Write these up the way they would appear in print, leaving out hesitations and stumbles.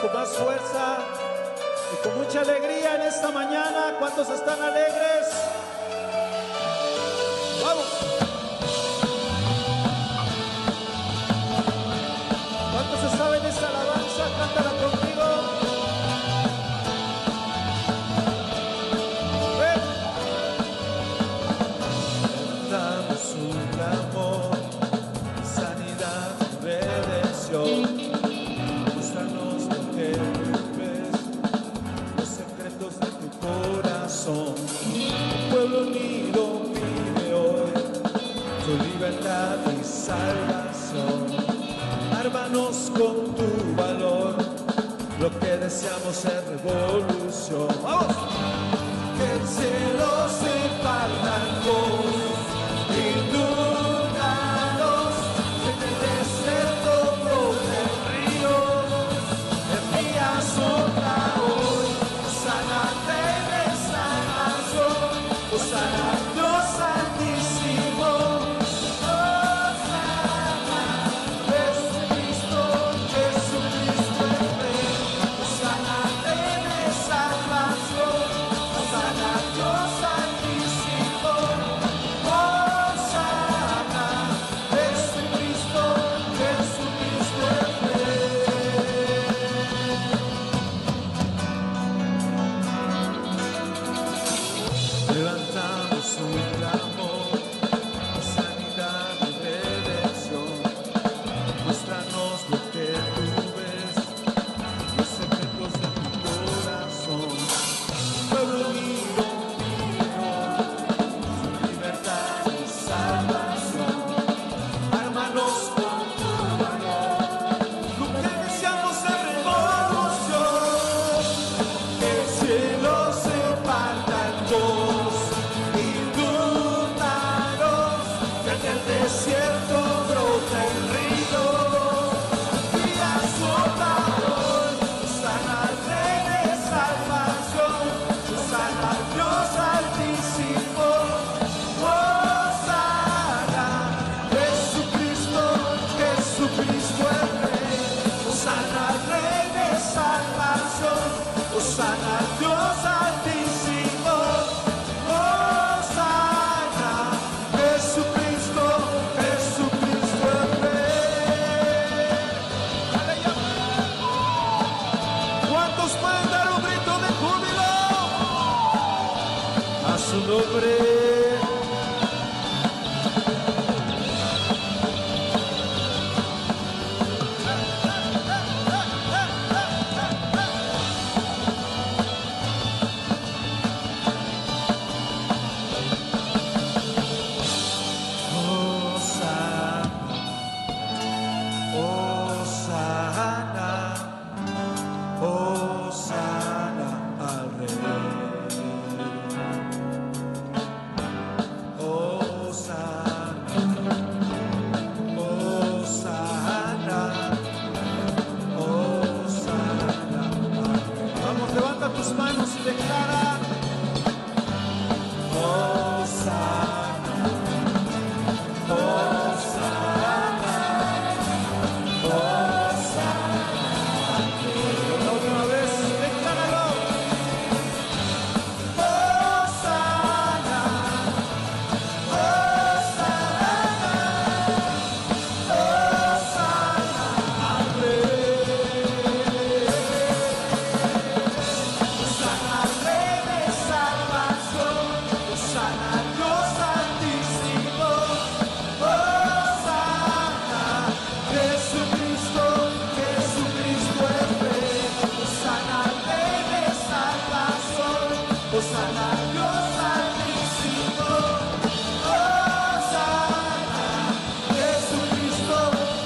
con más fuerza y con mucha alegría en esta mañana. ¿Cuántos están alegres? ¡Vamos! ¿Cuántos se saben esta alabanza? Cántala conmigo. ¡Ven! Damos un clamor, sanidad, redención. Muéstranos lo que ves, los secretos de tu corazón. El pueblo unido pide hoy tu libertad y salvación. Ármanos con tu valor, lo que deseamos es revolución. ¡Vamos! Que el cielo se parta en dos, inúndanos, que el desierto brote ríos, envía sopla hoy, sánate de salvación, sana Dios santísimo. Levantamos un clamor, sanidad y redención. Muéstranos lo que tú ves, los secretos de tu corazón. Pueblo unido, su libertad y salvación. Ármanos con tu valor, lo que deseamos es revolución. Que el cielo se parta en dos, desierto brota el río, día sopla hoy, sana al Rey de salvación, sana al Dios altísimo, sana Jesucristo, Jesucristo el Rey, sana al Rey de salvación, sana al Dios altísimo, sana Jesucristo. ¿Cuántos pueden dar un grito de júbilo a su nombre? Tus manos y declara: Hosana, Hosana, Hosana. La última vez, decláralo. Hosana, Hosana, Hosana al Rey. Hosana Dios altísimo, Hosana Jesucristo,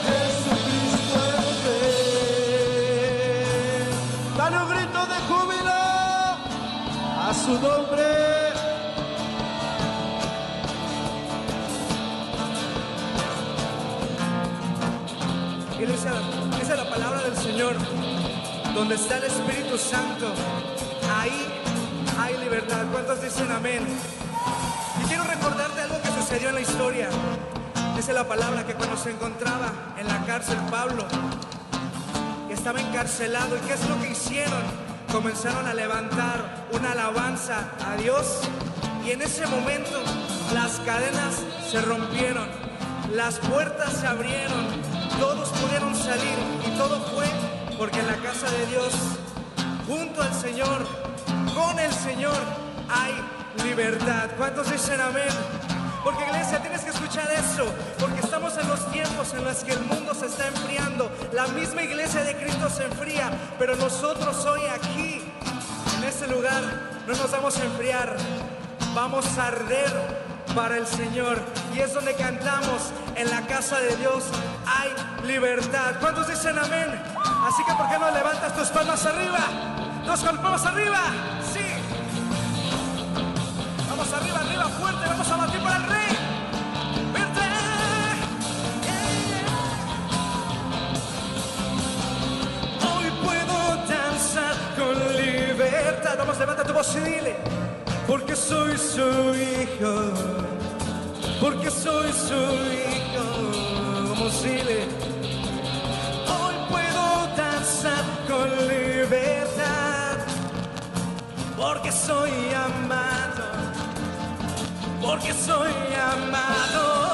Jesucristo el Rey. Dale un grito de júbilo a su nombre. Iglesia, esa es la palabra del Señor. Donde está el Espíritu Santo, ahí hay libertad. ¿Cuántos dicen amén? Y quiero recordarte algo que sucedió en la historia. Esa es la palabra que cuando se encontraba en la cárcel Pablo, estaba encarcelado. ¿Y qué es lo que hicieron? Comenzaron a levantar una alabanza a Dios. Y en ese momento las cadenas se rompieron, las puertas se abrieron, todos pudieron salir. Y todo fue porque en la casa de Dios, junto al Señor, con el Señor, hay libertad. ¿Cuántos dicen amén? Porque iglesia, tienes que escuchar eso, porque estamos en los tiempos en los que el mundo se está enfriando. La misma iglesia de Cristo se enfría, pero nosotros hoy aquí, en este lugar, no nos vamos a enfriar, vamos a arder para el Señor. Y es donde cantamos: en la casa de Dios hay libertad. ¿Cuántos dicen amén? Así que ¿por qué no levantas tus palmas arriba? Dos palmas arriba, sí. Vamos arriba, arriba, fuerte, vamos a batir para el Rey. ¡Vente! Hoy puedo danzar con libertad. Vamos, levanta tu voz y dile: porque soy su hijo, porque soy su hijo. Vamos, dile: hoy puedo danzar con libertad, porque soy amado, porque soy amado.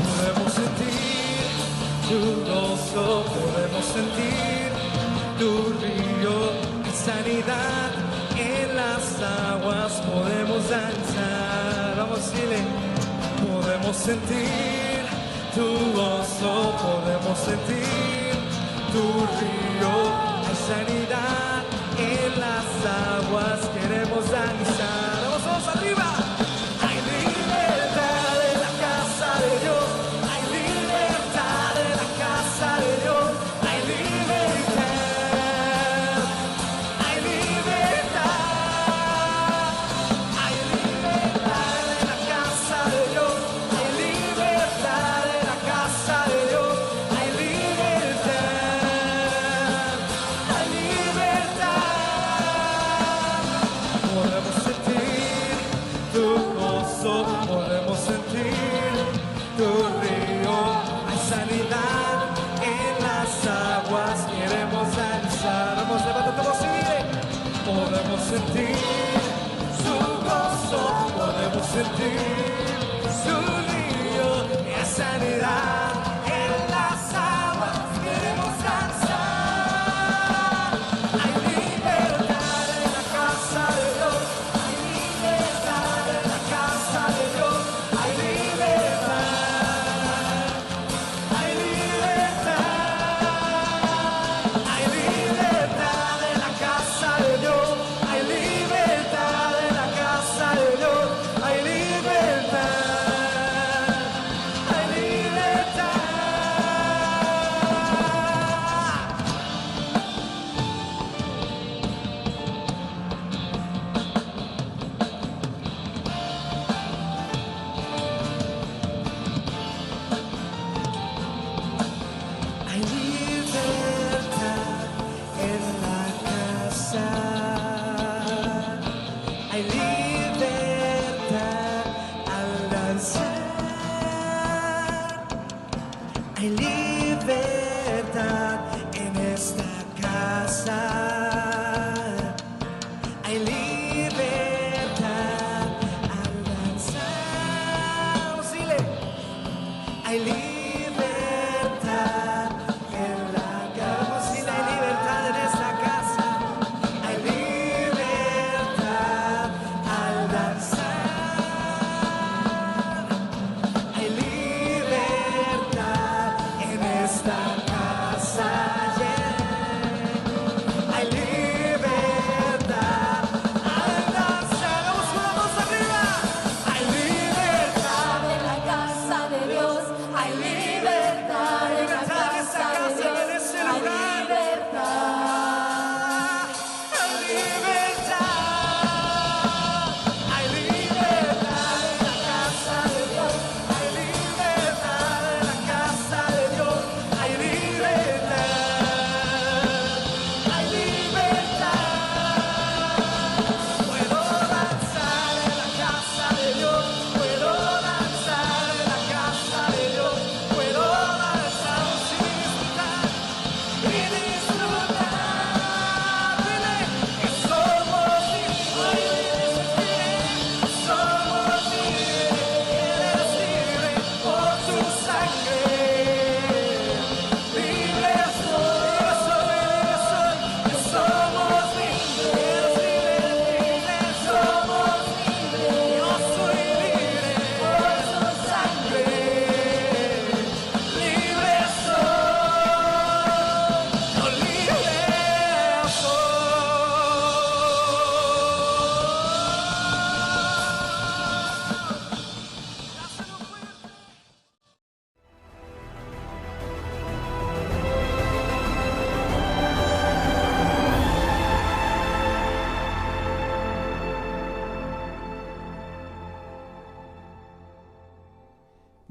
Podemos sentir tu gozo, podemos sentir tu río de sanidad en las aguas, podemos danzar. Vamos, dile: podemos sentir tu gozo, podemos sentir tu río de sanidad en las aguas, queremos danzar. Vamos, vamos arriba. Hay libertad en la casa de Dios, hay libertad en la casa de Dios, hay libertad, hay libertad, hay libertad en la casa de Dios, hay libertad en la casa de Dios, hay libertad, hay libertad. Podemos sentir tu gozo, podemos sentir tu río, hay sanidad en las aguas, queremos danzar. Vamos, levanta tu voz y dile: podemos sentir su gozo, podemos sentir su río, hay sanidad en las aguas, queremos danzar. Hay libertad en la casa de Dios, hay libertad en la casa de Dios, hay libertad, hay libertad, hay libertad en la casa de Dios, hay libertad en la casa de Dios, hay libertad, hay libertad. Hay libertad en la casa, hay libertad al danzar, hay libertad en esta casa, hay libertad al danzar. Vamos, dile: hay libertad en la casa. Sí, hay libertad en esta casa. Hay libertad al danzar. Hay libertad en esta casa. Yeah. Hay libertad al danzar. Vamos, vamos arriba. Hay libertad En la casa de Dios hay libertad, en la casa de Dios hay libertad. Hay libertad, hay libertad en la casa de Dios, hay libertad en la casa de Dios, hay libertad,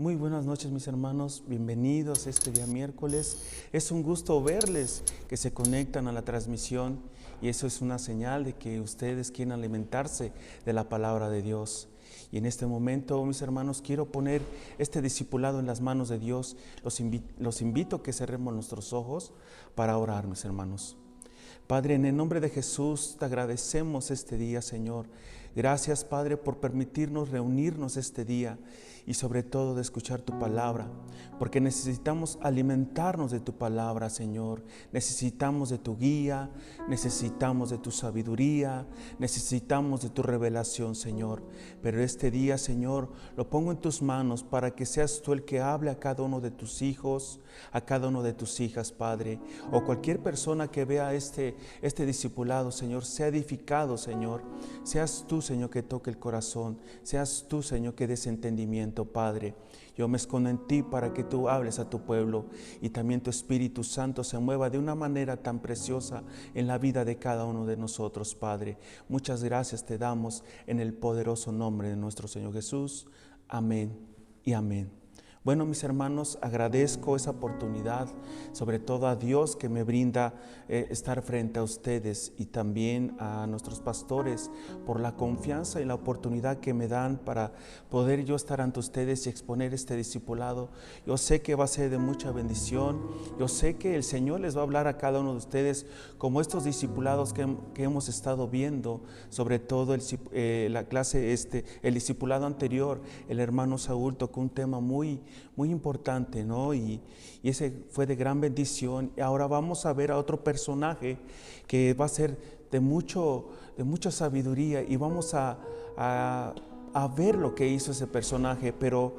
Muy buenas noches, mis hermanos, bienvenidos este día miércoles. Es un gusto verles que se conectan a la transmisión y eso es una señal de que ustedes quieren alimentarse de la palabra de Dios. Y en este momento, mis hermanos, quiero poner este discipulado en las manos de Dios. Los invito a que cerremos nuestros ojos para orar, mis hermanos. Padre, en el nombre de Jesús te agradecemos este día, Señor. Gracias, Padre, por permitirnos reunirnos este día y sobre todo de escuchar tu palabra, porque necesitamos alimentarnos de tu palabra, Señor. Necesitamos de tu guía, necesitamos de tu sabiduría, necesitamos de tu revelación, Señor. Pero este día, Señor, lo pongo en tus manos para que seas tú el que hable a cada uno de tus hijos, a cada uno de tus hijas, Padre, o cualquier persona que vea este discipulado, Señor, sea edificado, Señor. Seas tú, Señor, que toque el corazón, seas tú, Señor, que des entendimiento, Padre. Yo me escondo en ti para que tú hables a tu pueblo y también tu Espíritu Santo se mueva de una manera tan preciosa en la vida de cada uno de nosotros, Padre. Muchas gracias te damos en el poderoso nombre de nuestro Señor Jesús. Amén y amén. Bueno, mis hermanos, agradezco esa oportunidad, sobre todo a Dios que me brinda estar frente a ustedes y también a nuestros pastores por la confianza y la oportunidad que me dan para poder yo estar ante ustedes y exponer este discipulado. Yo sé que va a ser de mucha bendición, yo sé que el Señor les va a hablar a cada uno de ustedes como estos discipulados que hemos estado viendo, sobre todo la clase el discipulado anterior, el hermano Saúl tocó un tema muy importante, ¿no? Y ese fue de gran bendición. Y ahora vamos a ver a otro personaje que va a ser de mucha sabiduría y vamos a ver lo que hizo ese personaje, pero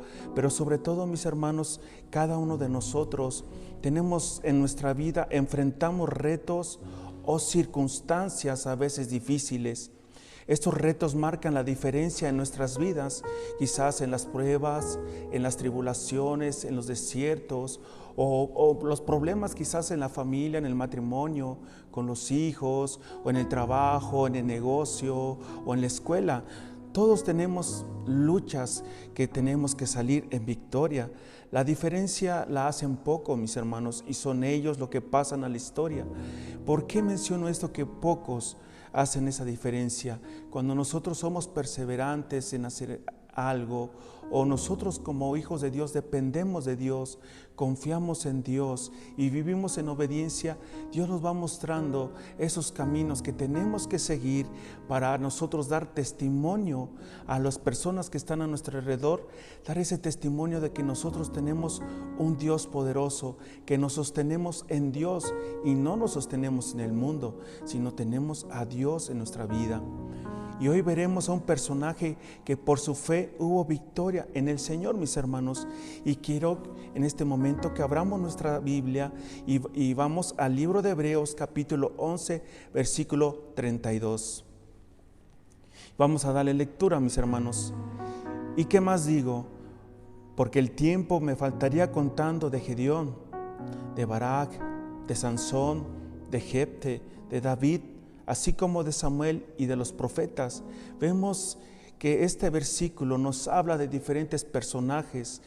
sobre todo, mis hermanos, cada uno de nosotros tenemos en nuestra vida, enfrentamos retos o circunstancias a veces difíciles. Estos retos marcan la diferencia en nuestras vidas, quizás en las pruebas, en las tribulaciones, en los desiertos o los problemas quizás en la familia, en el matrimonio, con los hijos o en el trabajo, en el negocio o en la escuela. Todos tenemos luchas que tenemos que salir en victoria. La diferencia la hacen poco, mis hermanos, y son ellos lo que pasan a la historia. ¿Por qué menciono esto que pocos hacen esa diferencia? Cuando nosotros somos perseverantes en hacer algo, o nosotros como hijos de Dios dependemos de Dios, confiamos en Dios y vivimos en obediencia, Dios nos va mostrando esos caminos que tenemos que seguir para nosotros dar testimonio a las personas que están a nuestro alrededor, dar ese testimonio de que nosotros tenemos un Dios poderoso, que nos sostenemos en Dios y no nos sostenemos en el mundo, sino tenemos a Dios en nuestra vida. Y hoy veremos a un personaje que por su fe hubo victoria en el Señor, mis hermanos. Y quiero en este momento que abramos nuestra Biblia y vamos al libro de Hebreos capítulo 11, versículo 32. Vamos a darle lectura, mis hermanos. ¿Y qué más digo? Porque el tiempo me faltaría contando de Gedeón, de Barak, de Sansón, de Jefte, de David, así como de Samuel y de los profetas. Vemos que este versículo nos habla de diferentes personajes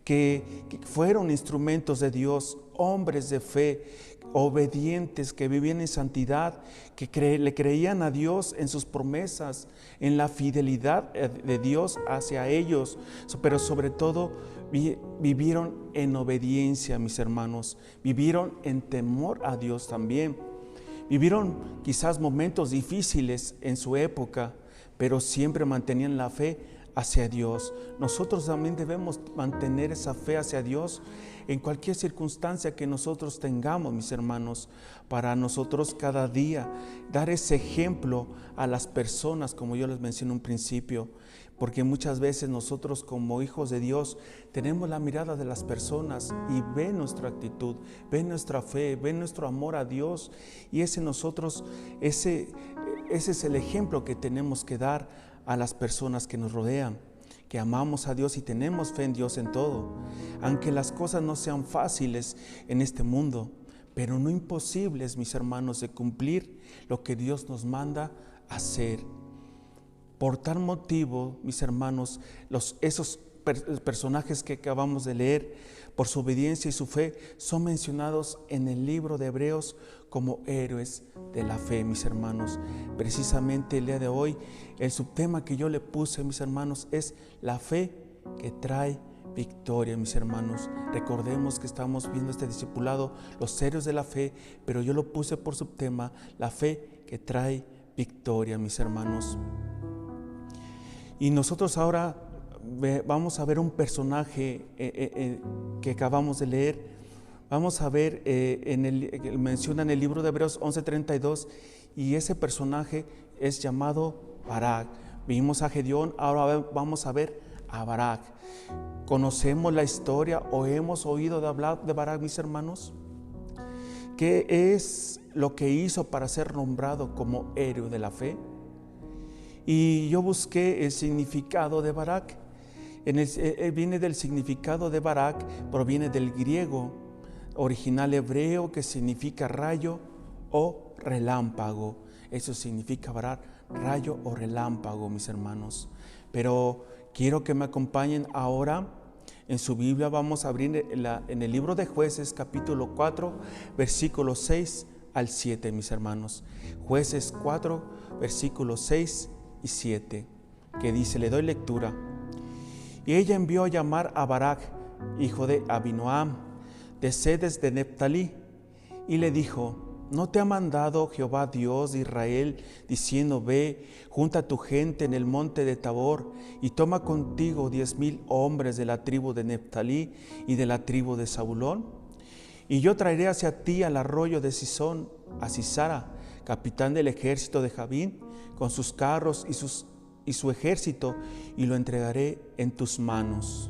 que fueron instrumentos de Dios, hombres de fe, obedientes, que vivían en santidad, que le creían a Dios en sus promesas, en la fidelidad de Dios hacia ellos, pero sobre todo vivieron en obediencia, mis hermanos, vivieron en temor a Dios también. Vivieron quizás momentos difíciles en su época, pero siempre mantenían la fe hacia Dios. Nosotros también debemos mantener esa fe hacia Dios en cualquier circunstancia que nosotros tengamos, mis hermanos, para nosotros cada día dar ese ejemplo a las personas, como yo les mencioné en un principio, porque muchas veces nosotros como hijos de Dios tenemos la mirada de las personas y ven nuestra actitud, ven nuestra fe, ven nuestro amor a Dios, y ese es el ejemplo que tenemos que dar a las personas que nos rodean, que amamos a Dios y tenemos fe en Dios en todo, aunque las cosas no sean fáciles en este mundo, pero no imposibles, mis hermanos, de cumplir lo que Dios nos manda hacer. Por tal motivo, mis hermanos, esos personajes que acabamos de leer, por su obediencia y su fe, son mencionados en el libro de Hebreos como héroes de la fe, mis hermanos. Precisamente el día de hoy, el subtema que yo le puse, mis hermanos, es la fe que trae victoria, mis hermanos. Recordemos que estamos viendo este discipulado, los héroes de la fe, pero yo lo puse por subtema, la fe que trae victoria, mis hermanos. Y nosotros ahora vamos a ver un personaje que acabamos de leer. Vamos a ver, menciona en el libro de Hebreos 11:32, y ese personaje es llamado Barak. Vimos a Gedeón, ahora vamos a ver a Barak. ¿Conocemos la historia o hemos oído de hablar de Barak, mis hermanos? ¿Qué es lo que hizo para ser nombrado como héroe de la fe? Y yo busqué el significado de Barak. Viene del significado de Barak, proviene del griego original hebreo, que significa rayo o relámpago. Eso significa Barak, rayo o relámpago, mis hermanos. Pero quiero que me acompañen ahora en su Biblia. Vamos a abrir en el libro de Jueces, capítulo 4, versículos 6 al 7, mis hermanos. Jueces 4, versículos 6 y 7, que dice, le doy lectura. Y ella envió a llamar a Barak, hijo de Abinoam, de Cedes de Neftalí, y le dijo, ¿no te ha mandado Jehová Dios de Israel, diciendo, ve, junta a tu gente en el monte de Tabor, y toma contigo 10,000 hombres de la tribu de Neftalí y de la tribu de Zabulón? Y yo traeré hacia ti al arroyo de Sisón, a Sisara, capitán del ejército de Jabín, con sus carros y su ejército, y lo entregaré en tus manos.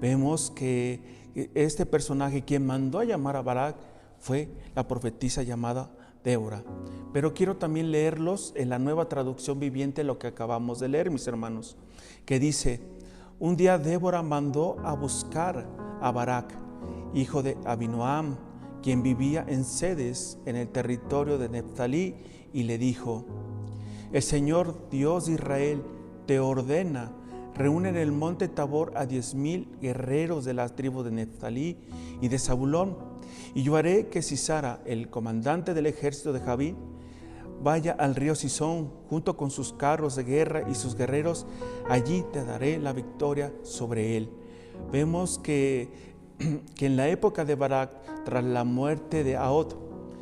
Vemos que este personaje, quien mandó a llamar a Barak, fue la profetisa llamada Débora. Pero quiero también leerlos en la Nueva Traducción Viviente, lo que acabamos de leer, mis hermanos, que dice, un día Débora mandó a buscar a Barak, hijo de Abinoam, quien vivía en Cedes, en el territorio de Neftalí, y le dijo, el Señor Dios de Israel te ordena, reúne en el monte Tabor a 10,000 guerreros de la tribu de Neftalí y de Zabulón, y yo haré que Sisara, el comandante del ejército de Jabín, vaya al río Sisón junto con sus carros de guerra y sus guerreros, allí te daré la victoria sobre él. Vemos que en la época de Barak, tras la muerte de Ahod,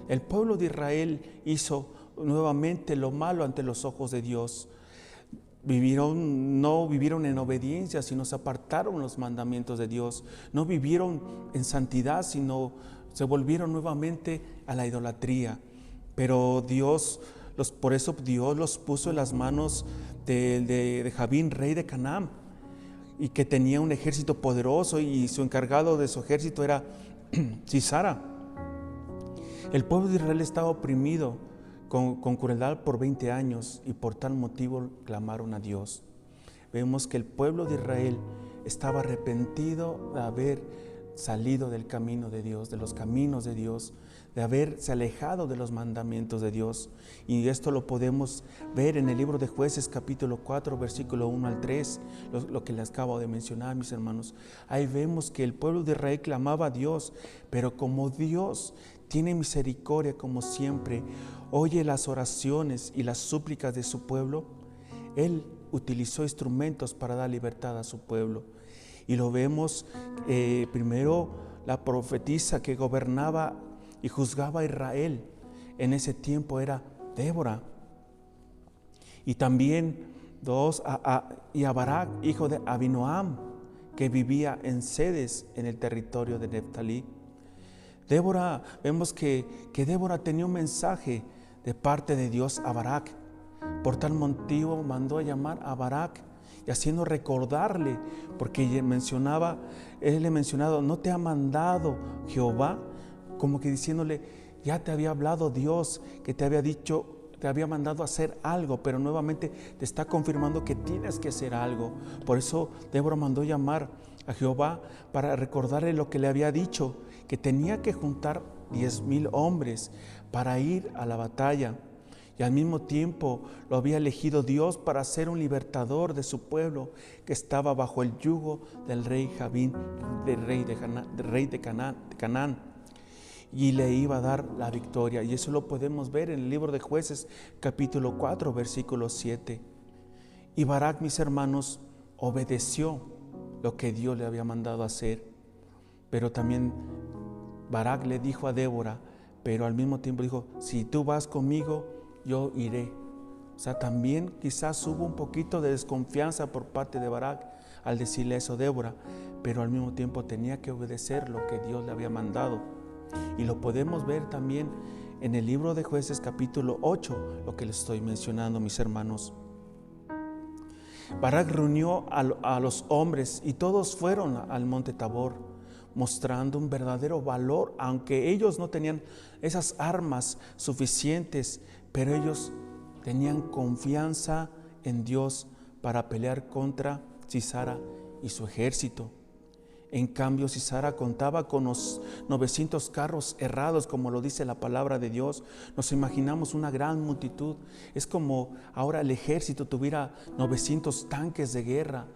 el pueblo de Israel hizo nuevamente lo malo ante los ojos de Dios. No vivieron en obediencia, sino se apartaron los mandamientos de Dios. No vivieron en santidad, sino se volvieron nuevamente a la idolatría. Pero por eso Dios los puso en las manos de Jabín, rey de Canaán, y que tenía un ejército poderoso, y su encargado de su ejército era Sisara. El pueblo de Israel estaba oprimido con crueldad por 20 años, y por tal motivo clamaron a Dios. Vemos que el pueblo de Israel estaba arrepentido de haber salido del camino de Dios, de los caminos de Dios, de haberse alejado de los mandamientos de Dios. Y esto lo podemos ver en el libro de Jueces, capítulo 4, versículo 1 al 3, lo que les acabo de mencionar, mis hermanos. Ahí vemos que el pueblo de Israel clamaba a Dios, pero como Dios tiene misericordia, como siempre, oye las oraciones y las súplicas de su pueblo, Él utilizó instrumentos para dar libertad a su pueblo. Y lo vemos primero, la profetisa que gobernaba y juzgaba a Israel en ese tiempo era Débora. Y también a Barak, hijo de Abinoam, que vivía en Cedes, en el territorio de Neftalí. Débora, vemos que Débora tenía un mensaje de parte de Dios a Barak. Por tal motivo mandó a llamar a Barak, y haciendo recordarle, porque él le mencionaba, ¿no te ha mandado Jehová? Como que diciéndole, ya te había hablado Dios, que te había dicho, te había mandado a hacer algo, pero nuevamente te está confirmando que tienes que hacer algo. Por eso Débora mandó llamar a Jehová para recordarle lo que le había dicho, que tenía que juntar 10,000 hombres para ir a la batalla. y al mismo tiempo lo había elegido Dios para ser un libertador de su pueblo que estaba bajo el yugo del rey Jabín, del rey de Canaán, y le iba a dar la victoria. Y eso lo podemos ver en el libro de Jueces, capítulo 4, versículo 7. Y Barak, mis hermanos, obedeció lo que Dios le había mandado hacer. Pero también Barak le dijo a Débora, pero al mismo tiempo dijo, si tú vas conmigo, yo iré. O sea, también quizás hubo un poquito de desconfianza por parte de Barak al decirle eso a Débora, pero al mismo tiempo tenía que obedecer lo que Dios le había mandado. Y lo podemos ver también en el libro de Jueces capítulo 8, lo que les estoy mencionando, mis hermanos. Barak reunió a los hombres y todos fueron al monte Tabor, mostrando un verdadero valor, aunque ellos no tenían esas armas suficientes, pero ellos tenían confianza en Dios para pelear contra Sisara y su ejército. En cambio, Sisara contaba con los 900 carros herrados, como lo dice la palabra de Dios. Nos imaginamos una gran multitud. Es como ahora el ejército tuviera 900 tanques de guerra,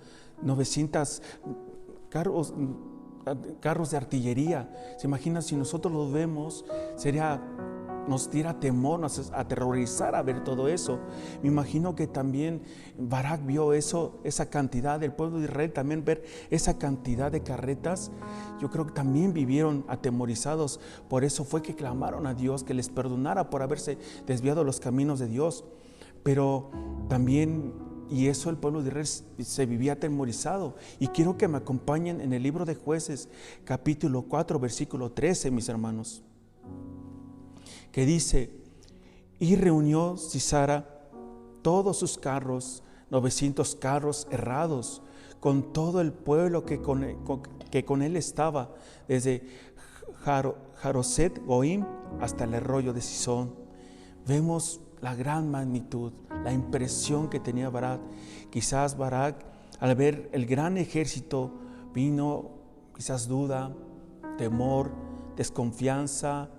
900 carros de artillería. ¿Se imagina si nosotros los vemos? Nos diera temor, nos aterrorizara ver todo eso. Me imagino que también Barak vio eso, esa cantidad del pueblo de Israel, también ver esa cantidad de carretas. Yo creo que también vivieron atemorizados. Por eso fue que clamaron a Dios que les perdonara por haberse desviado los caminos de Dios. Pero también, y eso el pueblo de Israel se vivía atemorizado. Y quiero que me acompañen en el libro de Jueces, capítulo 4, versículo 13, mis hermanos, que dice, y reunió Sisara todos sus carros, 900 carros herrados, con todo el pueblo que con él estaba, desde Jaroset Goim hasta el arroyo de Sison. Vemos la gran magnitud, la impresión que tenía Barak. Quizás Barak, al ver el gran ejército, vino quizás duda, temor, desconfianza,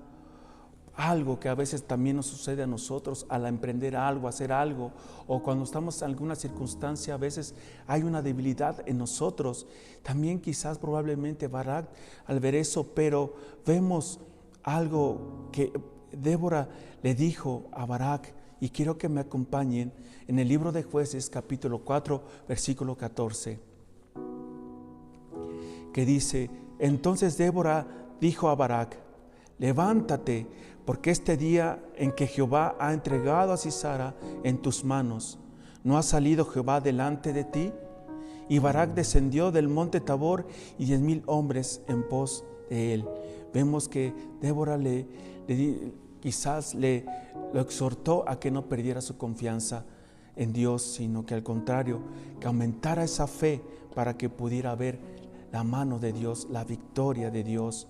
algo que a veces también nos sucede a nosotros al emprender algo, hacer algo, o cuando estamos en alguna circunstancia, a veces hay una debilidad en nosotros. También quizás probablemente Barak al ver eso, pero vemos algo que Débora le dijo a Barak, y quiero que me acompañen en el libro de Jueces capítulo 4 versículo 14, que dice, entonces Débora dijo a Barak, levántate, porque este día en que Jehová ha entregado a Sisara en tus manos, ¿no ha salido Jehová delante de ti? Y Barak descendió del monte Tabor y 10,000 hombres en pos de él. Vemos que Débora quizás lo exhortó a que no perdiera su confianza en Dios, sino que al contrario, que aumentara esa fe para que pudiera ver la mano de Dios, la victoria de Dios.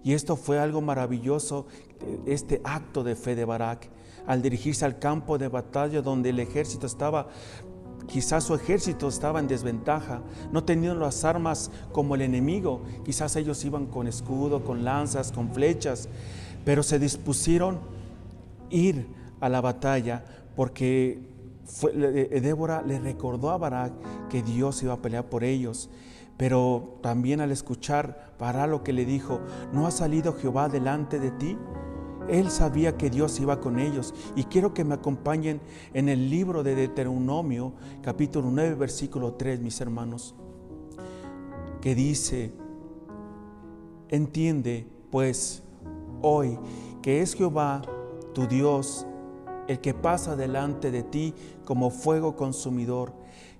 Y esto fue algo maravilloso, este acto de fe de Barak, al dirigirse al campo de batalla donde el ejército estaba, quizás su ejército estaba en desventaja, no teniendo las armas como el enemigo. Quizás ellos iban con escudo, con lanzas, con flechas, pero se dispusieron ir a la batalla porque Débora le recordó a Barak que Dios iba a pelear por ellos. Pero también al escuchar Barak lo que le dijo, ¿no ha salido Jehová delante de ti? Él sabía que Dios iba con ellos. Y quiero que me acompañen en el libro de Deuteronomio, capítulo 9, versículo 3, mis hermanos, que dice, entiende pues hoy que es Jehová tu Dios el que pasa delante de ti como fuego consumidor,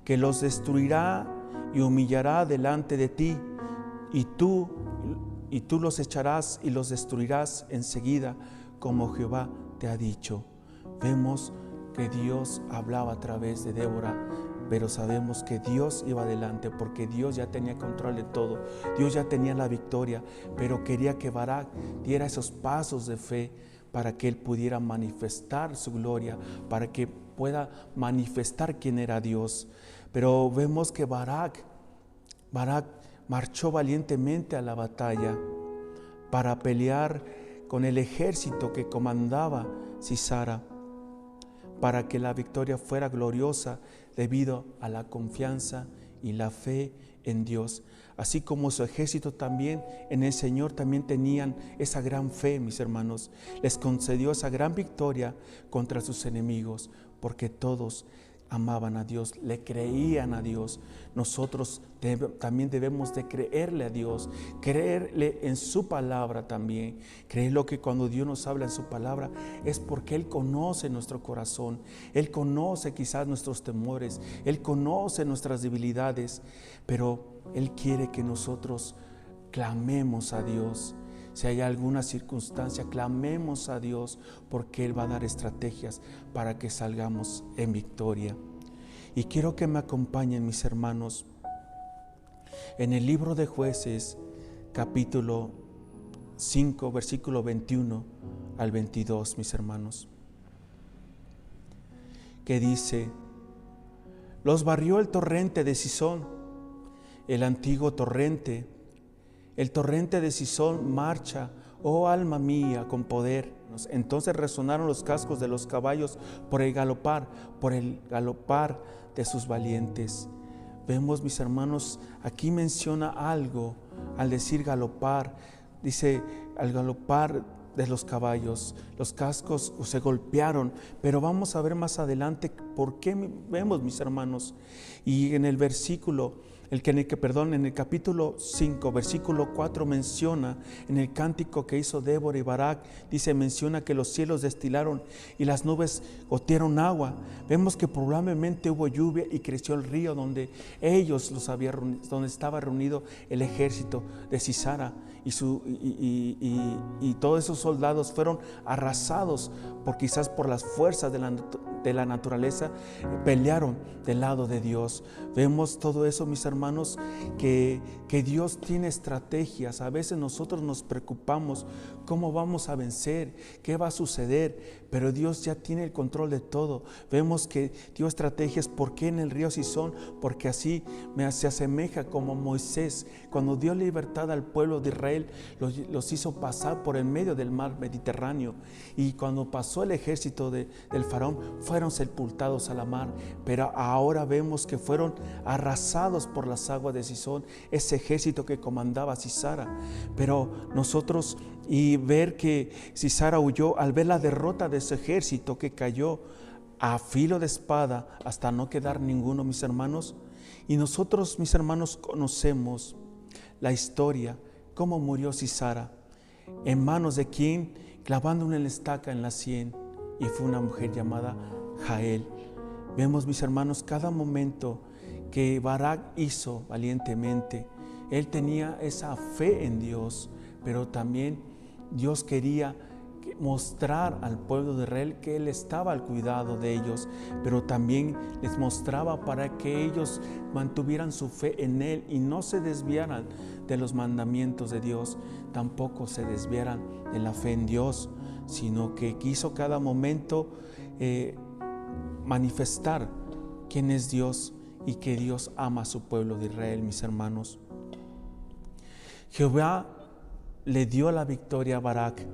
que los destruirá y humillará delante de ti, y tú los echarás y los destruirás enseguida, como Jehová te ha dicho. Vemos que Dios hablaba a través de Débora, pero sabemos que Dios iba adelante porque Dios ya tenía control de todo, Dios ya tenía la victoria, pero quería que Barak diera esos pasos de fe para que él pudiera manifestar su gloria, para que pueda manifestar quién era Dios. Pero vemos que Barak marchó valientemente a la batalla para pelear con el ejército que comandaba Sisara. para que la victoria fuera gloriosa debido a la confianza y la fe en Dios. Así como su ejército también en el Señor también tenían esa gran fe, mis hermanos. Les concedió esa gran victoria contra sus enemigos, porque todos amaban a Dios, le creían a Dios. Nosotros también debemos de creerle a Dios, creerle en su palabra también. Creerlo que cuando Dios nos habla en su palabra es porque Él conoce nuestro corazón, Él conoce quizás nuestros temores, Él conoce nuestras debilidades, pero Él quiere que nosotros clamemos a Dios. Si hay alguna circunstancia, clamemos a Dios, porque Él va a dar estrategias para que salgamos en victoria. Y quiero que me acompañen, mis hermanos, en el libro de Jueces, capítulo 5, versículo 21 al 22, mis hermanos, que dice: los barrió el torrente de Cisón, el antiguo torrente. El torrente de Cisón marcha, oh alma mía, con poder. Entonces resonaron los cascos de los caballos por el galopar de sus valientes. Vemos, mis hermanos, aquí menciona algo al decir galopar. Dice, al galopar de los caballos, los cascos se golpearon, pero vamos a ver más adelante por qué vemos, mis hermanos. Y en el versículo en el capítulo 5, versículo 4 menciona, en el cántico que hizo Débora y Barak, menciona que los cielos destilaron y las nubes gotearon agua. Vemos que probablemente hubo lluvia y creció el río donde donde estaba reunido el ejército de Sisara, y todos esos soldados fueron arrasados quizás por las fuerzas de la naturaleza. Pelearon del lado de Dios. Vemos todo eso, mis hermanos, que Dios tiene estrategias. A veces nosotros nos preocupamos cómo vamos a vencer, qué va a suceder, pero Dios ya tiene el control de todo. Vemos que dio estrategias. ¿Por qué en el río Cisón? Porque así se asemeja como Moisés, cuando dio libertad al pueblo de Israel, los hizo pasar por el medio del mar Mediterráneo, y cuando pasó el ejército del faraón, fueron sepultados a la mar. Pero ahora vemos que fueron arrasados por las aguas de Cisón, ese ejército que comandaba Sisara. Pero nosotros, y ver que Sisara huyó al ver la derrota de ese ejército que cayó a filo de espada hasta no quedar ninguno, mis hermanos. Y nosotros, mis hermanos, conocemos la historia, cómo murió Sisara, en manos de quien, clavando una estaca en la sien, y fue una mujer llamada Jael. Vemos, mis hermanos, cada momento que Barak hizo valientemente. Él tenía esa fe en Dios, pero también Dios quería mostrar al pueblo de Israel que Él estaba al cuidado de ellos, pero también les mostraba para que ellos mantuvieran su fe en Él y no se desviaran de los mandamientos de Dios, tampoco se desviaran de la fe en Dios, sino que quiso cada momento manifestar quién es Dios y que Dios ama a su pueblo de Israel, mis hermanos. Jehová le dio la victoria a Barak.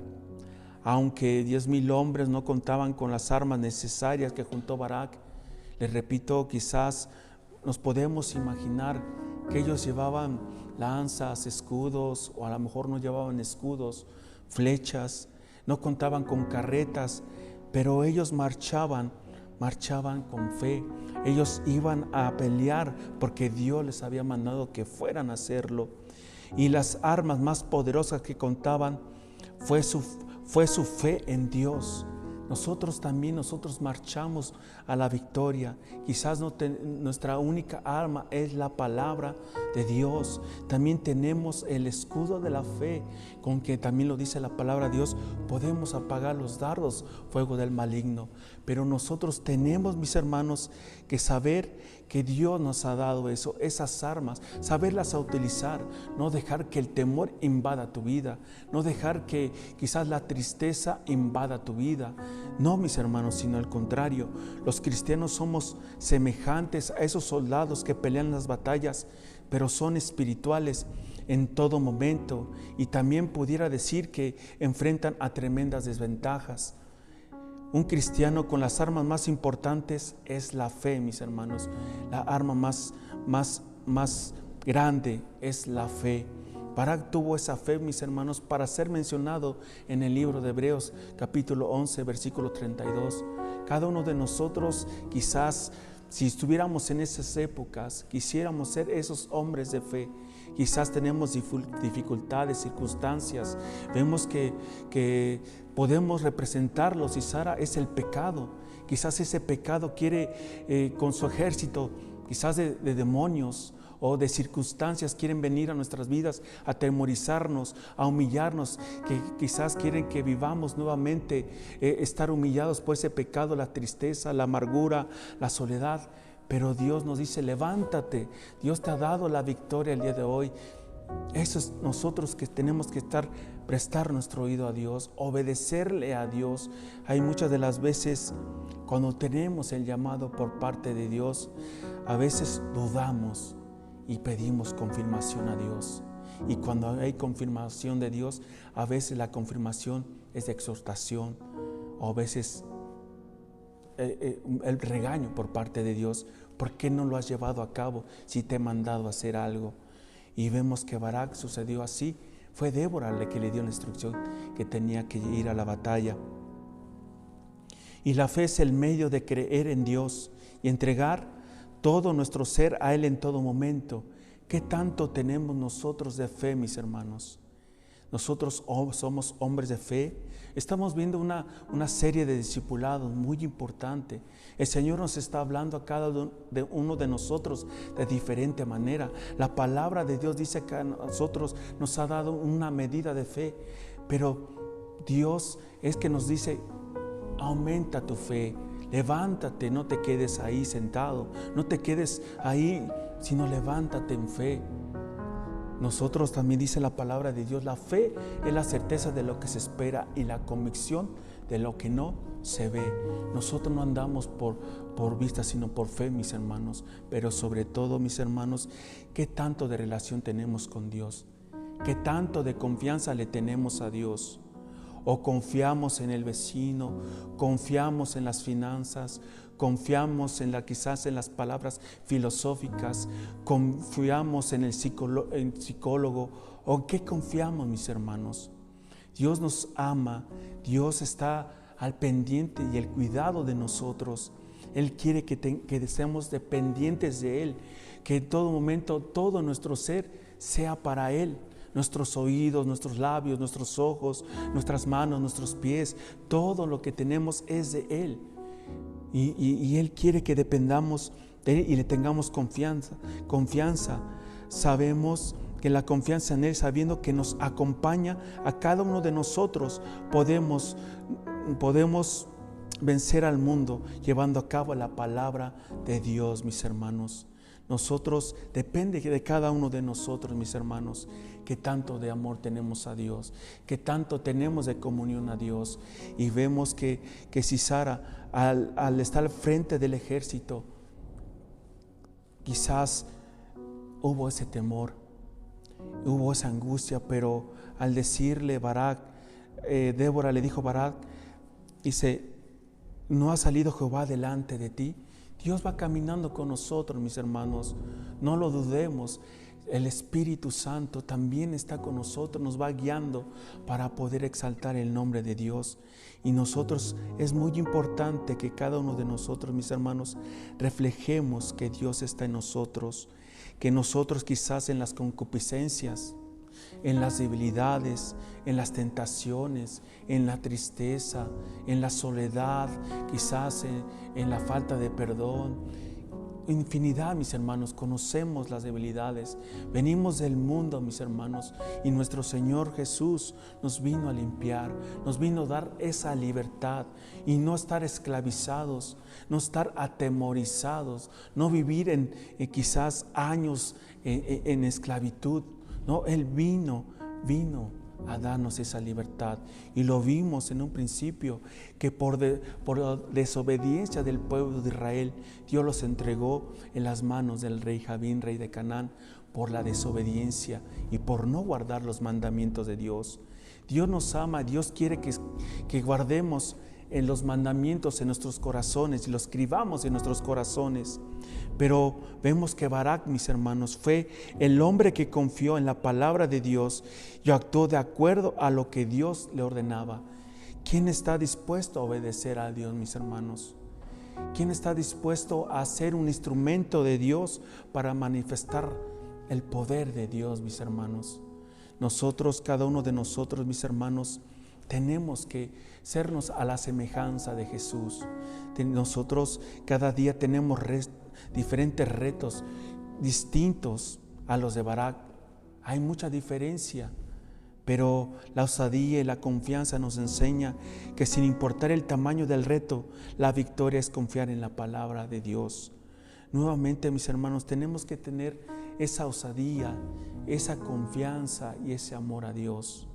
Aunque 10,000 hombres no contaban con las armas necesarias que juntó Barak, les repito, quizás nos podemos imaginar que ellos llevaban lanzas, escudos, o a lo mejor no llevaban escudos, flechas, no contaban con carretas, pero ellos marchaban con fe. Ellos iban a pelear porque Dios les había mandado que fueran a hacerlo. Y las armas más poderosas que contaban fue su fe en Dios. Nosotros marchamos a la victoria. Quizás nuestra única arma es la palabra de Dios. También tenemos el escudo de la fe, con que también lo dice la palabra de Dios, podemos apagar los dardos, fuego del maligno. Pero nosotros tenemos, mis hermanos, que saber que Dios nos ha dado esas armas, saberlas utilizar, no dejar que el temor invada tu vida, no dejar que quizás la tristeza invada tu vida. No, mis hermanos, sino al contrario. Los cristianos somos semejantes a esos soldados que pelean las batallas, pero son espirituales en todo momento, y también pudiera decir que enfrentan a tremendas desventajas. Un cristiano con las armas más importantes es la fe, mis hermanos. La arma más grande es la fe. Barak tuvo esa fe, mis hermanos, para ser mencionado en el libro de Hebreos, capítulo 11, versículo 32. Cada uno de nosotros, quizás, si estuviéramos en esas épocas, quisiéramos ser esos hombres de fe. Quizás tenemos dificultades, circunstancias. Vemos que podemos representarlos, y Sara es el pecado. Quizás ese pecado quiere, con su ejército, quizás de demonios o de circunstancias, quieren venir a nuestras vidas a atemorizarnos, a humillarnos, que quizás quieren que vivamos nuevamente, estar humillados por ese pecado, la tristeza, la amargura, la soledad. Pero Dios nos dice: levántate, Dios te ha dado la victoria el día de hoy. Eso es nosotros que tenemos que prestar nuestro oído a Dios, obedecerle a Dios. Hay muchas de las veces cuando tenemos el llamado por parte de Dios, a veces dudamos y pedimos confirmación a Dios. Y cuando hay confirmación de Dios, a veces la confirmación es de exhortación, o a veces el regaño por parte de Dios. ¿Por qué no lo has llevado a cabo si te he mandado a hacer algo? Y vemos que Barak sucedió así. Fue Débora la que le dio la instrucción que tenía que ir a la batalla. Y la fe es el medio de creer en Dios y entregar todo nuestro ser a Él en todo momento. ¿Qué tanto tenemos nosotros de fe, mis hermanos? Nosotros somos hombres de fe. Estamos viendo una serie de discipulados muy importante. El Señor nos está hablando a cada uno de nosotros de diferente manera. La palabra de Dios dice que a nosotros nos ha dado una medida de fe, pero Dios es que nos dice: aumenta tu fe, levántate, no te quedes ahí sentado, no te quedes ahí, sino levántate en fe. Nosotros también, dice la palabra de Dios, la fe es la certeza de lo que se espera y la convicción de lo que no se ve. Nosotros no andamos por vista, sino por fe, mis hermanos. Pero sobre todo, mis hermanos, ¿qué tanto de relación tenemos con Dios? ¿Qué tanto de confianza le tenemos a Dios? ¿O confiamos en el vecino? ¿Confiamos en las finanzas? ¿Confiamos quizás en las palabras filosóficas? ¿Confiamos en el psicólogo? ¿O qué confiamos, mis hermanos? Dios nos ama, Dios está al pendiente y el cuidado de nosotros. Él quiere que seamos dependientes de Él, que en todo momento todo nuestro ser sea para Él. Nuestros oídos, nuestros labios, nuestros ojos, nuestras manos, nuestros pies, todo lo que tenemos es de Él. Y Él quiere que dependamos de Él y le tengamos confianza. Sabemos que la confianza en Él, sabiendo que nos acompaña a cada uno de nosotros, podemos vencer al mundo llevando a cabo la palabra de Dios, mis hermanos. Nosotros, depende de cada uno de nosotros, mis hermanos, qué tanto de amor tenemos a Dios, qué tanto tenemos de comunión a Dios. Y vemos que si Sara, al estar al frente del ejército, quizás hubo ese temor, hubo esa angustia, pero al decirle Barak, Débora le dijo a Barak, dice: ¿no ha salido Jehová delante de ti? Dios va caminando con nosotros, mis hermanos. No lo dudemos. El Espíritu Santo también está con nosotros, nos va guiando para poder exaltar el nombre de Dios. Y nosotros, es muy importante que cada uno de nosotros, mis hermanos, reflejemos que Dios está en nosotros, que nosotros quizás en las concupiscencias, en las debilidades, en las tentaciones, en la tristeza, en la soledad, quizás en la falta de perdón, infinidad, mis hermanos, conocemos las debilidades. Venimos del mundo, mis hermanos, y nuestro Señor Jesús nos vino a limpiar, nos vino a dar esa libertad y no estar esclavizados, no estar atemorizados, no vivir en quizás años en esclavitud. No, Él vino a darnos esa libertad. Y lo vimos en un principio, que por desobediencia del pueblo de Israel, Dios los entregó en las manos del rey Jabín, rey de Canaán, por la desobediencia y por no guardar los mandamientos de Dios. Dios nos ama, Dios quiere que guardemos en los mandamientos en nuestros corazones y los escribamos en nuestros corazones. Pero vemos que Barak, mis hermanos, fue el hombre que confió en la palabra de Dios y actuó de acuerdo a lo que Dios le ordenaba. ¿Quién está dispuesto a obedecer a Dios, mis hermanos? ¿Quién está dispuesto a ser un instrumento de Dios para manifestar el poder de Dios, mis hermanos? Nosotros, cada uno de nosotros, mis hermanos, tenemos que sernos a la semejanza de Jesús. Nosotros cada día tenemos diferentes retos distintos a los de Barak. Hay mucha diferencia, pero la osadía y la confianza nos enseña que sin importar el tamaño del reto, la victoria es confiar en la palabra de Dios. Nuevamente, mis hermanos, tenemos que tener esa osadía, esa confianza y ese amor a Dios.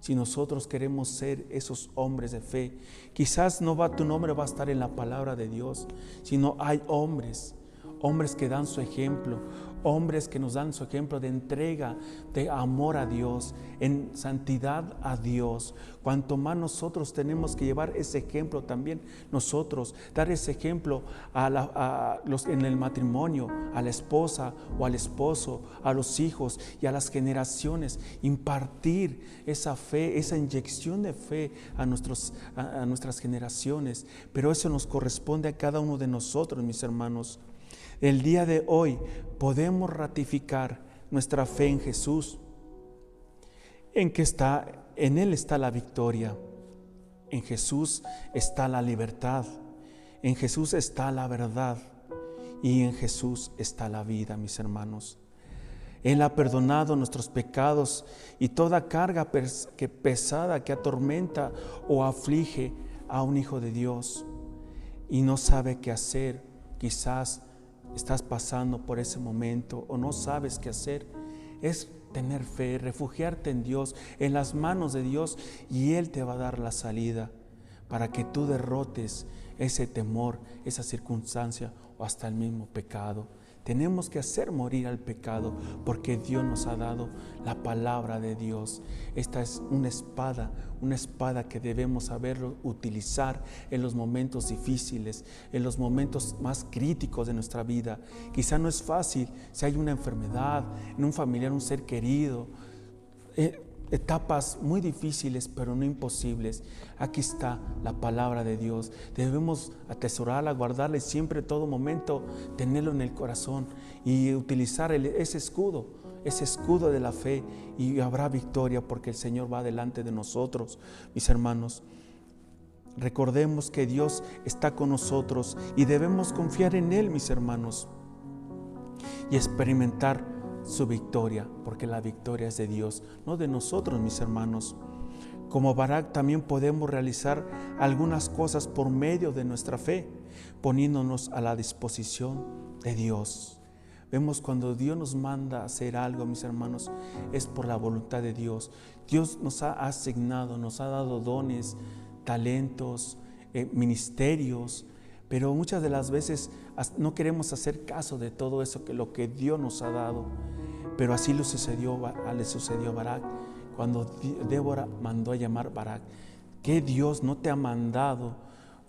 Si nosotros queremos ser esos hombres de fe, quizás tu nombre va a estar en la palabra de Dios, sino hay hombres que dan su ejemplo, hombres que nos dan su ejemplo de entrega, de amor a Dios, en santidad a Dios. Cuanto más nosotros tenemos que llevar ese ejemplo también nosotros, dar ese ejemplo en el matrimonio, a la esposa o al esposo, a los hijos y a las generaciones, impartir esa fe, esa inyección de fe a nuestras generaciones. Pero eso nos corresponde a cada uno de nosotros, mis hermanos. El día de hoy podemos ratificar nuestra fe en Jesús, en Él está la victoria, en Jesús está la libertad, en Jesús está la verdad y en Jesús está la vida, mis hermanos. Él ha perdonado nuestros pecados y toda carga pesada que atormenta o aflige a un hijo de Dios y no sabe qué hacer. Quizás estás pasando por ese momento o no sabes qué hacer. Es tener fe, refugiarte en Dios, en las manos de Dios, y Él te va a dar la salida para que tú derrotes ese temor, esa circunstancia o hasta el mismo pecado. Tenemos que hacer morir al pecado porque Dios nos ha dado la palabra de Dios. Esta es una espada que debemos saber utilizar en los momentos difíciles, en los momentos más críticos de nuestra vida. Quizá no es fácil si hay una enfermedad, en un familiar, un ser querido, etapas muy difíciles, pero no imposibles. Aquí está la palabra de Dios. Debemos atesorarla, guardarla y siempre, todo momento, tenerlo en el corazón y utilizar ese escudo de la fe, y habrá victoria porque el Señor va delante de nosotros, mis hermanos. Recordemos que Dios está con nosotros y debemos confiar en Él, mis hermanos, y experimentar su victoria, porque la victoria es de Dios, no de nosotros, mis hermanos. Como Barak, también podemos realizar algunas cosas por medio de nuestra fe, poniéndonos a la disposición de Dios. Vemos cuando Dios nos manda a hacer algo, mis hermanos, es por la voluntad de Dios. Dios nos ha asignado, nos ha dado dones, talentos, ministerios, pero muchas de las veces no queremos hacer caso de todo eso, lo que Dios nos ha dado. Pero así le sucedió a Barak cuando Débora mandó a llamar Barak. ¿Qué Dios no te ha mandado?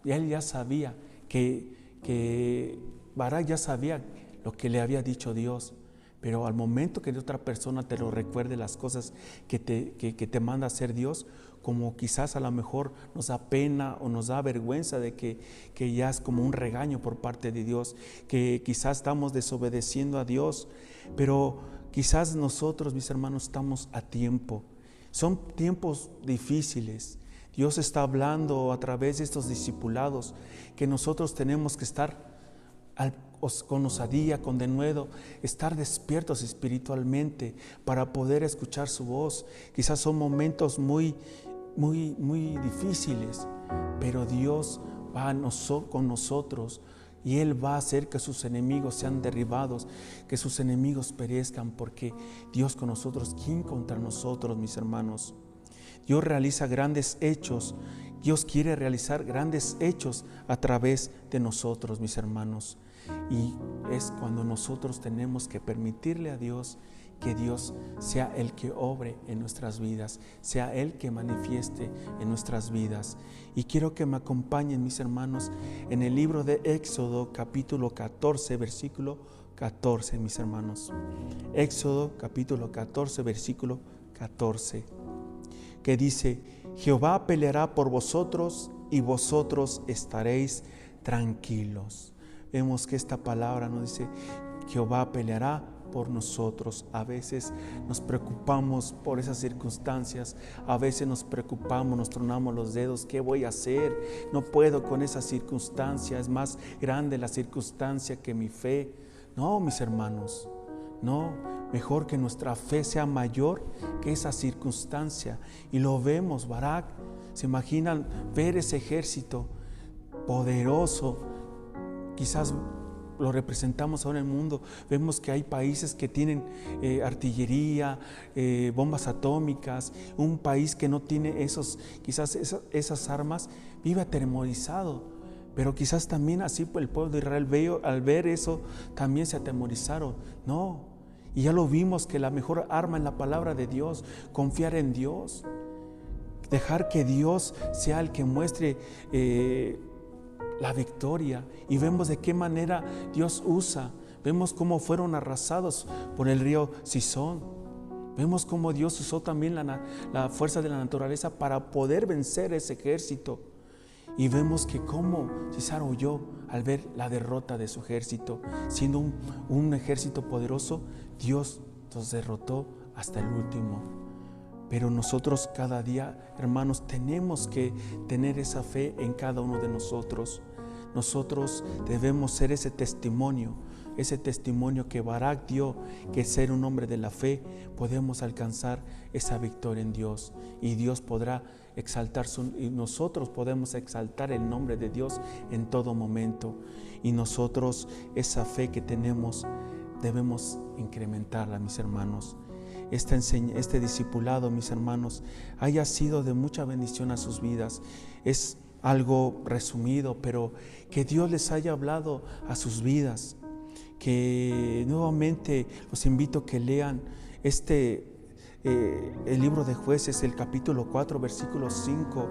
Y él ya sabía que Barak ya sabía lo que le había dicho Dios. Pero al momento que otra persona te lo recuerde, las cosas que te manda a hacer Dios, como quizás a lo mejor nos da pena o nos da vergüenza de que ya es como un regaño por parte de Dios, que quizás estamos desobedeciendo a Dios, pero quizás nosotros, mis hermanos, estamos a tiempo. Son tiempos difíciles. Dios está hablando a través de estos discipulados que nosotros tenemos que estar con osadía, con denuedo, estar despiertos espiritualmente para poder escuchar su voz. Quizás son momentos muy difíciles, pero Dios va con nosotros y Él va a hacer que sus enemigos sean derribados, que sus enemigos perezcan, porque Dios con nosotros, ¿quién contra nosotros, mis hermanos? Dios realiza grandes hechos. Dios quiere realizar grandes hechos a través de nosotros, mis hermanos. Y es cuando nosotros tenemos que permitirle a Dios que Dios sea el que obre en nuestras vidas, sea Él que manifieste en nuestras vidas. Y quiero que me acompañen, mis hermanos, en el libro de Éxodo, capítulo 14, versículo 14, mis hermanos. Éxodo, capítulo 14, versículo 14, que dice: Jehová peleará por vosotros y vosotros estaréis tranquilos. Vemos que esta palabra nos dice: Jehová peleará por nosotros. A veces nos preocupamos por esas circunstancias, a veces nos preocupamos, nos tronamos los dedos: ¿qué voy a hacer? No puedo con esa circunstancia, es más grande la circunstancia que mi fe. No, mis hermanos, no, mejor que nuestra fe sea mayor que esa circunstancia. Y lo vemos, Barak. ¿Se imaginan ver ese ejército poderoso? Quizás lo representamos ahora en el mundo. Vemos que hay países que tienen artillería, bombas atómicas. Un país que no tiene esas armas vive atemorizado. Pero quizás también así el pueblo de Israel al ver eso también se atemorizaron. No, y ya lo vimos que la mejor arma es la palabra de Dios, confiar en Dios, dejar que Dios sea el que muestre la victoria. Y vemos de qué manera Dios usa. Vemos cómo fueron arrasados por el río Cisón. Vemos cómo Dios usó también la fuerza de la naturaleza para poder vencer ese ejército. Y vemos que cómo César huyó al ver la derrota de su ejército. Siendo un ejército poderoso, Dios los derrotó hasta el último. Pero nosotros cada día, hermanos, tenemos que tener esa fe en cada uno de nosotros. Nosotros debemos ser ese testimonio que Barak dio, que ser un hombre de la fe, podemos alcanzar esa victoria en Dios. Y Dios podrá y nosotros podemos exaltar el nombre de Dios en todo momento. Y nosotros, esa fe que tenemos, debemos incrementarla, mis hermanos. Este discipulado, mis hermanos, haya sido de mucha bendición a sus vidas. Es algo resumido, pero que Dios les haya hablado a sus vidas. Que nuevamente los invito a que lean el libro de Jueces, el capítulo 4, versículo 5.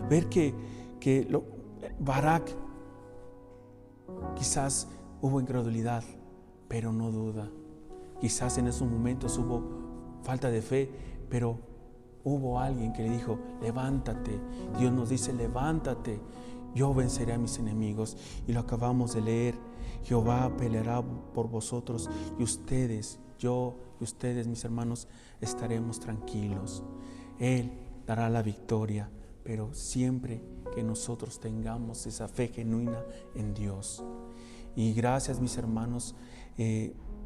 Ver que Barak, quizás hubo incredulidad, pero no duda. Quizás en esos momentos hubo falta de fe, pero hubo alguien que le dijo: levántate. Dios nos dice: levántate, yo venceré a mis enemigos. Y lo acabamos de leer: Jehová peleará por vosotros y ustedes, yo y ustedes, mis hermanos, estaremos tranquilos. Él dará la victoria, pero siempre que nosotros tengamos esa fe genuina en Dios. Y gracias, mis hermanos,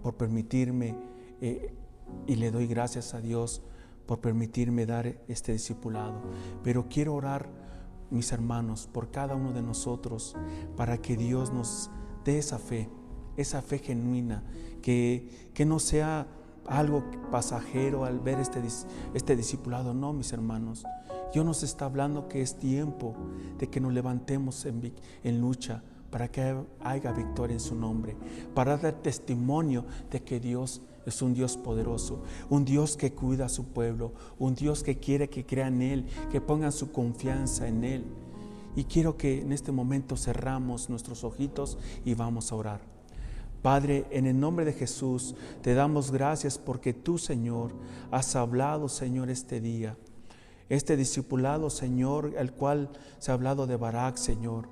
por permitirme, y le doy gracias a Dios por permitirme dar este discipulado. Pero quiero orar, mis hermanos, por cada uno de nosotros, para que Dios nos dé esa fe genuina, que no sea algo pasajero al ver este discipulado. No, mis hermanos, Dios nos está hablando que es tiempo de que nos levantemos en lucha para que haya victoria en su nombre, para dar testimonio de que Dios es un Dios poderoso, un Dios que cuida a su pueblo, un Dios que quiere que crean en Él, que pongan su confianza en Él. Y quiero que en este momento cerramos nuestros ojitos y vamos a orar. Padre, en el nombre de Jesús, te damos gracias porque tú, Señor, has hablado, Señor, este día. Este discipulado, Señor, al cual se ha hablado de Barak, Señor.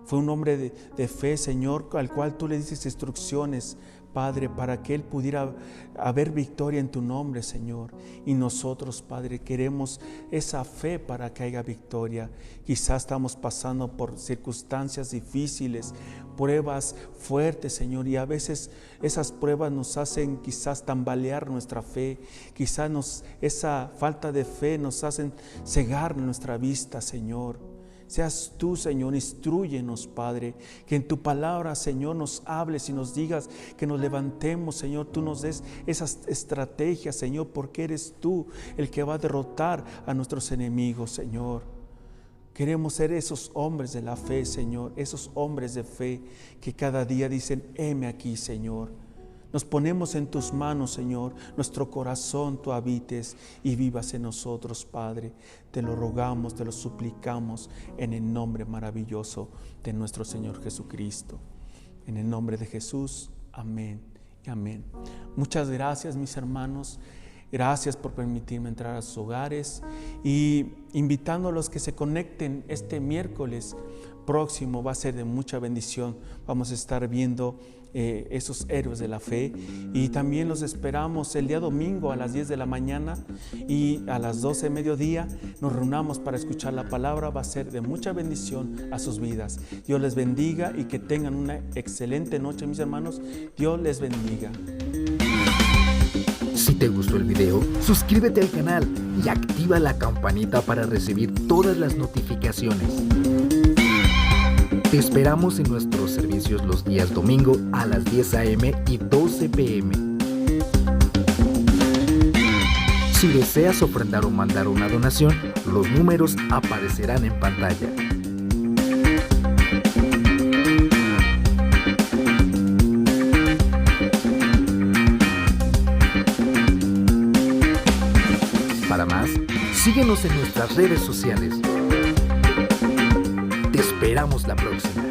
Fue un hombre de fe, Señor, al cual tú le dices instrucciones, Padre, para que él pudiera haber victoria en tu nombre, Señor. Y nosotros, Padre, queremos esa fe para que haya victoria. Quizás estamos pasando por circunstancias difíciles, pruebas fuertes, Señor, y a veces esas pruebas nos hacen quizás tambalear nuestra fe. Quizás esa falta de fe nos hacen cegar nuestra vista, Señor. Seas tú, Señor, instrúyenos, Padre, que en tu palabra, Señor, nos hables y nos digas que nos levantemos, Señor, tú nos des esas estrategias, Señor, porque eres tú el que va a derrotar a nuestros enemigos, Señor. Queremos ser esos hombres de la fe, Señor, esos hombres de fe que cada día dicen: heme aquí, Señor. Nos ponemos en tus manos, Señor, nuestro corazón tú habites y vivas en nosotros, Padre. Te lo rogamos, te lo suplicamos en el nombre maravilloso de nuestro Señor Jesucristo. En el nombre de Jesús, amén y amén. Muchas gracias, mis hermanos. Gracias por permitirme entrar a sus hogares y invitando a los que se conecten este miércoles próximo. Va a ser de mucha bendición. Vamos a estar viendo esos héroes de la fe, y también los esperamos el día domingo a las 10 de la mañana y a las 12 de mediodía nos reunamos para escuchar la palabra. Va a ser de mucha bendición a sus vidas. Dios les bendiga y que tengan una excelente noche, mis hermanos. Dios les bendiga. Si te gustó el video, suscríbete al canal y activa la campanita para recibir todas las notificaciones. Te esperamos en nuestros servicios los días domingo a las 10 a.m. y 12 p.m. Si deseas ofrendar o mandar una donación, los números aparecerán en pantalla. Para más, síguenos en nuestras redes sociales. Te esperamos la próxima.